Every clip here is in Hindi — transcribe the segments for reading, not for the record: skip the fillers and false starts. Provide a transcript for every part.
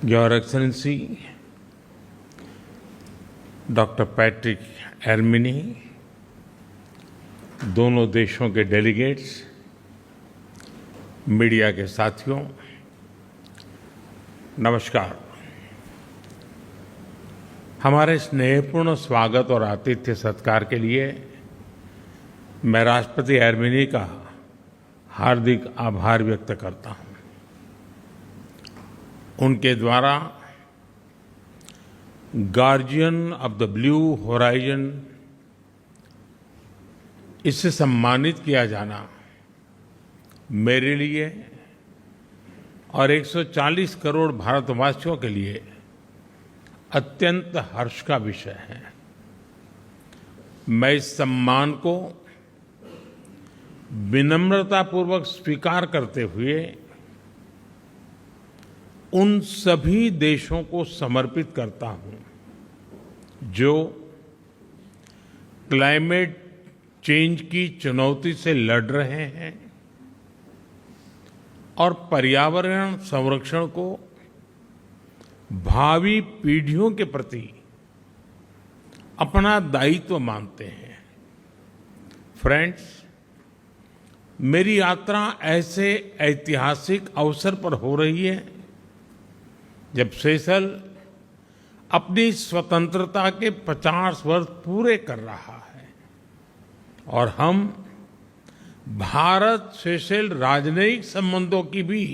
Your Excellency, डॉक्टर पैट्रिक एरमिनी, दोनों देशों के डेलीगेट्स, मीडिया के साथियों, नमस्कार। हमारे स्नेहपूर्ण स्वागत और आतिथ्य सत्कार के लिए मैं राष्ट्रपति एरमिनी का हार्दिक आभार व्यक्त करता हूं। उनके द्वारा guardian of the blue horizon इससे सम्मानित किया जाना मेरे लिए और 140 करोड़ भारतवासियों के लिए अत्यंत हर्ष का विषय है। मैं इस सम्मान को विनम्रतापूर्वक स्वीकार करते हुए उन सभी देशों को समर्पित करता हूं जो क्लाइमेट चेंज की चुनौती से लड़ रहे हैं और पर्यावरण संरक्षण को भावी पीढ़ियों के प्रति अपना दायित्व मानते हैं। फ्रेंड्स, मेरी यात्रा ऐसे ऐतिहासिक अवसर पर हो रही है जब सेशल अपनी स्वतंत्रता के 50 वर्ष पूरे कर रहा है और हम भारत सेशल राजनयिक संबंधों की भी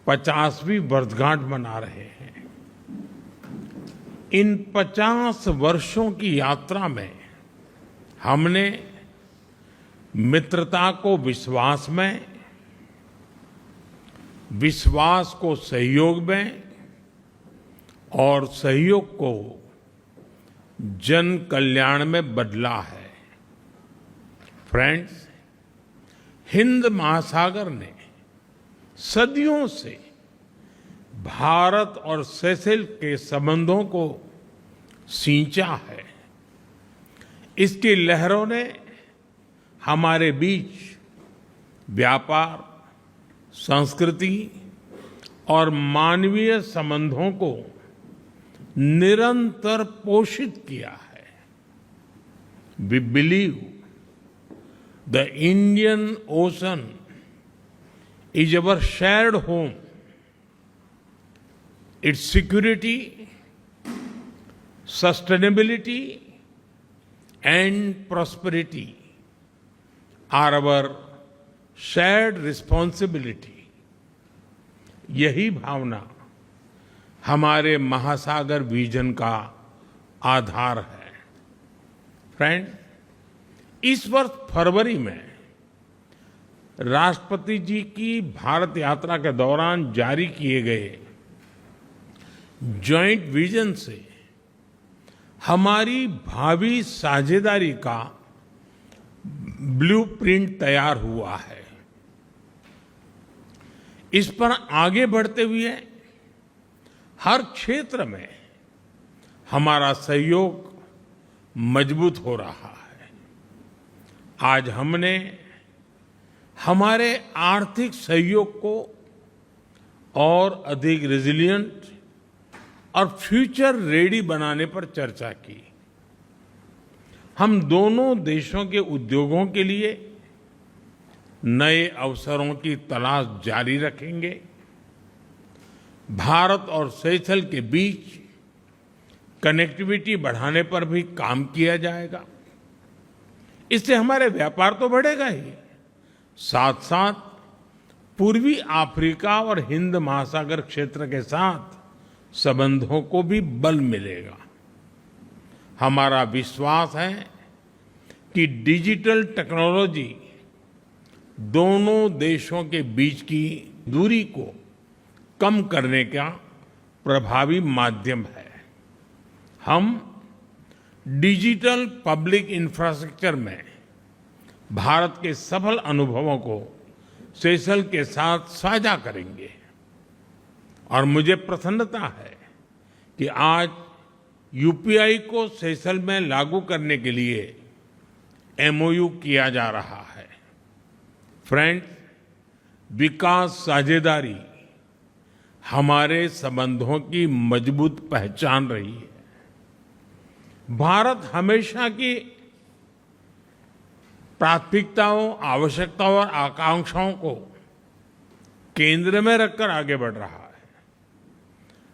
50वीं वर्षगांठ मना रहे हैं। इन 50 वर्षों की यात्रा में हमने मित्रता को विश्वास में, विश्वास को सहयोग में और सहयोग को जन कल्याण में बदला है। फ्रेंड्स, हिंद महासागर ने सदियों से भारत और सेशल के संबंधों को सींचा है। इसकी लहरों ने हमारे बीच व्यापार, संस्कृति और मानवीय संबंधों को निरंतर पोषित किया है। We believe the Indian Ocean is our shared home. Its security, sustainability, and prosperity are our shared responsibility. यही भावना हमारे महासागर विजन का आधार है। फ्रेंड, इस वर्ष फरवरी में राष्ट्रपति जी की भारत यात्रा के दौरान जारी किए गए जॉइंट विजन से हमारी भावी साझेदारी का ब्लूप्रिंट तैयार हुआ है। इस पर आगे बढ़ते हुए हर क्षेत्र में हमारा सहयोग मजबूत हो रहा है। आज हमने हमारे आर्थिक सहयोग को और अधिक रेजिलिएंट और फ्यूचर रेडी बनाने पर चर्चा की। हम दोनों देशों के उद्योगों के लिए नए अवसरों की तलाश जारी रखेंगे। भारत और सेशल के बीच कनेक्टिविटी बढ़ाने पर भी काम किया जाएगा। इससे हमारे व्यापार तो बढ़ेगा ही, साथ साथ पूर्वी अफ्रीका और हिंद महासागर क्षेत्र के साथ संबंधों को भी बल मिलेगा। हमारा विश्वास है कि डिजिटल टेक्नोलॉजी दोनों देशों के बीच की दूरी को कम करने का प्रभावी माध्यम है। हम डिजिटल पब्लिक इंफ्रास्ट्रक्चर में भारत के सफल अनुभवों को सेशल के साथ साझा करेंगे और मुझे प्रसन्नता है कि आज यूपीआई को सेशल में लागू करने के लिए एमओयू किया जा रहा है। फ्रेंड्स, विकास साझेदारी हमारे संबंधों की मजबूत पहचान रही है। भारत हमेशा की प्राथमिकताओं, आवश्यकताओं और आकांक्षाओं को केंद्र में रखकर आगे बढ़ रहा है।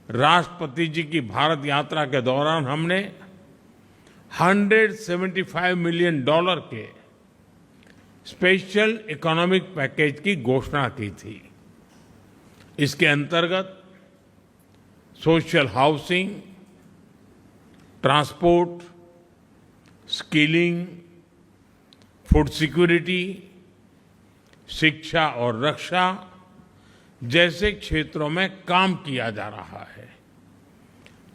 राष्ट्रपति जी की भारत यात्रा के दौरान हमने $175 मिलियन के स्पेशल इकोनॉमिक पैकेज की घोषणा की थी। इसके अंतर्गत social housing, transport, skilling, food security, शिक्षा और रक्षा जैसे क्षेत्रों में काम किया जा रहा है।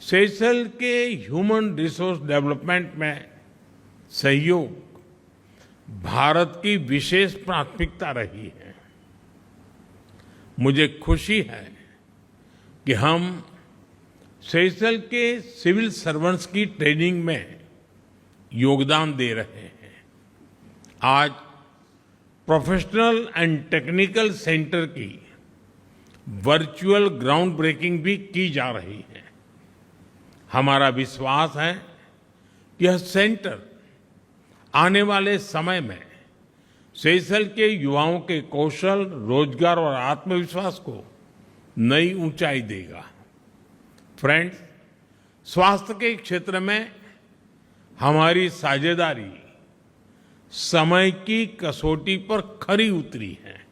सेशल के ह्यूमन रिसोर्स डेवलपमेंट में सहयोग भारत की विशेष प्राथमिकता रही है। मुझे खुशी है कि हम सेशल के सिविल सर्वेंट्स की ट्रेनिंग में योगदान दे रहे हैं। आज प्रोफेशनल एंड टेक्निकल सेंटर की वर्चुअल ग्राउंड ब्रेकिंग भी की जा रही है। हमारा विश्वास है कि यह सेंटर आने वाले समय में सेशल के युवाओं के कौशल, रोजगार और आत्मविश्वास को नई ऊंचाई देगा। फ्रेंड्स, स्वास्थ्य के क्षेत्र में हमारी साझेदारी समय की कसौटी पर खरी उतरी है।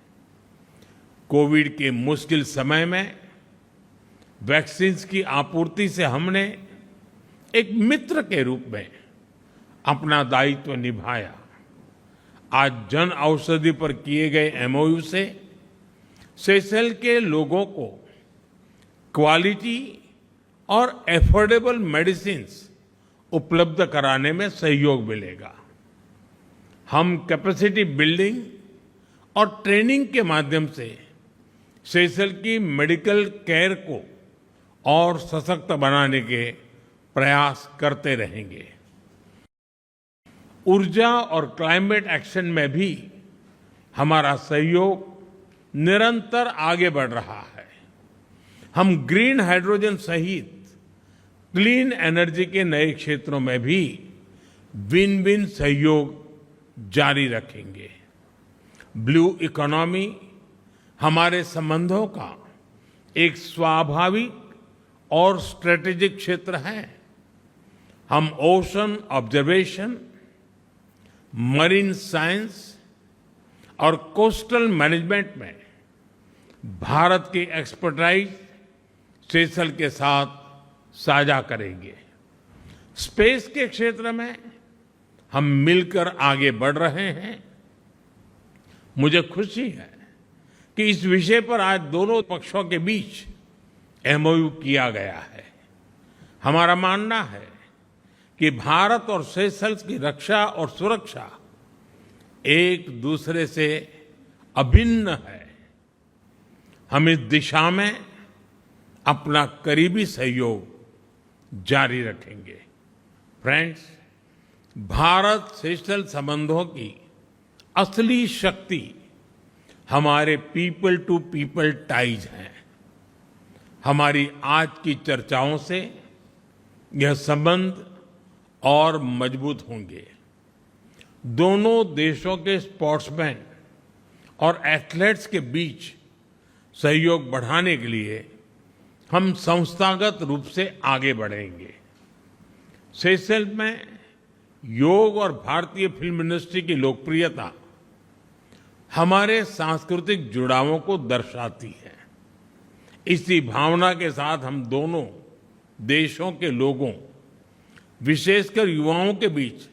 कोविड के मुश्किल समय में वैक्सीन की आपूर्ति से हमने एक मित्र के रूप में अपना दायित्व निभाया। आज जन औषधि पर किए गए एमओयू से सेशल के लोगों को क्वालिटी और एफोर्डेबल मेडिसिन्स उपलब्ध कराने में सहयोग मिलेगा। हम कैपेसिटी बिल्डिंग और ट्रेनिंग के माध्यम से सेशल की मेडिकल केयर को और सशक्त बनाने के प्रयास करते रहेंगे। ऊर्जा और क्लाइमेट एक्शन में भी हमारा सहयोग निरंतर आगे बढ़ रहा है। हम ग्रीन हाइड्रोजन सहित क्लीन एनर्जी के नए क्षेत्रों में भी विन विन सहयोग जारी रखेंगे। ब्लू इकोनॉमी हमारे संबंधों का एक स्वाभाविक और स्ट्रेटेजिक क्षेत्र है। हम ओशन ऑब्जर्वेशन, मरीन साइंस और कोस्टल मैनेजमेंट में भारत की एक्सपर्टाइज सेशल के साथ साझा करेंगे। स्पेस के क्षेत्र में हम मिलकर आगे बढ़ रहे हैं। मुझे खुशी है कि इस विषय पर आज दोनों पक्षों के बीच एमओयू किया गया है। हमारा मानना है कि भारत और सेशल्स की रक्षा और सुरक्षा एक दूसरे से अभिन्न है। हम इस दिशा में अपना करीबी सहयोग जारी रखेंगे। फ्रेंड्स, भारत सेशल संबंधों की असली शक्ति हमारे पीपल टू पीपल टाइज हैं। हमारी आज की चर्चाओं से यह संबंध और मजबूत होंगे। दोनों देशों के स्पोर्ट्समैन और एथलीट्स के बीच सहयोग बढ़ाने के लिए हम संस्थागत रूप से आगे बढ़ेंगे। सेशल में योग और भारतीय फिल्म इंडस्ट्री की लोकप्रियता हमारे सांस्कृतिक जुड़ावों को दर्शाती है। इसी भावना के साथ हम दोनों देशों के लोगों, विशेषकर युवाओं के बीच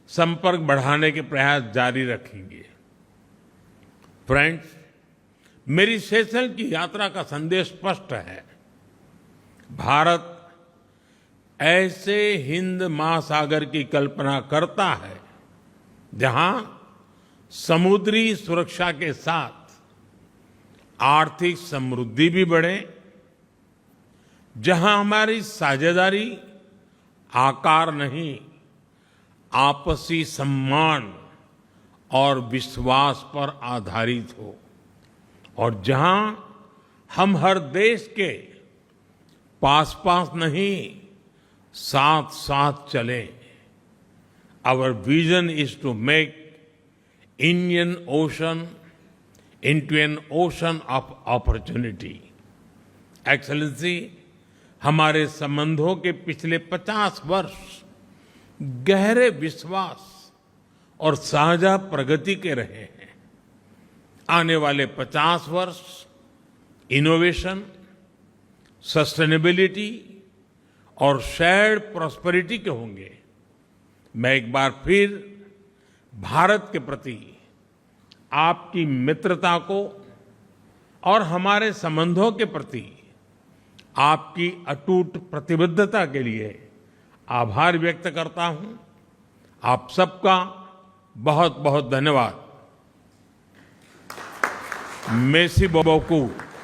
संपर्क बढ़ाने के प्रयास जारी रखेंगे। फ्रेंड्स, मेरी सेशल की यात्रा का संदेश स्पष्ट है। भारत ऐसे हिंद महासागर की कल्पना करता है जहां समुद्री सुरक्षा के साथ आर्थिक समृद्धि भी बढ़े, जहां हमारी साझेदारी आकार नहीं, आपसी सम्मान और विश्वास पर आधारित हो, और जहां हम हर देश के पास पास नहीं, साथ साथ चलें। Our vision is to make Indian Ocean into an ocean of opportunity. Excellency, हमारे संबंधों के पिछले 50 वर्ष गहरे विश्वास और साझा प्रगति के रहे हैं। आने वाले 50 वर्ष इनोवेशन, सस्टेनेबिलिटी और शेयर्ड प्रॉस्पेरिटी के होंगे। मैं एक बार फिर भारत के प्रति आपकी मित्रता को और हमारे संबंधों के प्रति आपकी अटूट प्रतिबद्धता के लिए आभार व्यक्त करता हूं। आप सबका बहुत बहुत धन्यवाद। मेसी बोकू।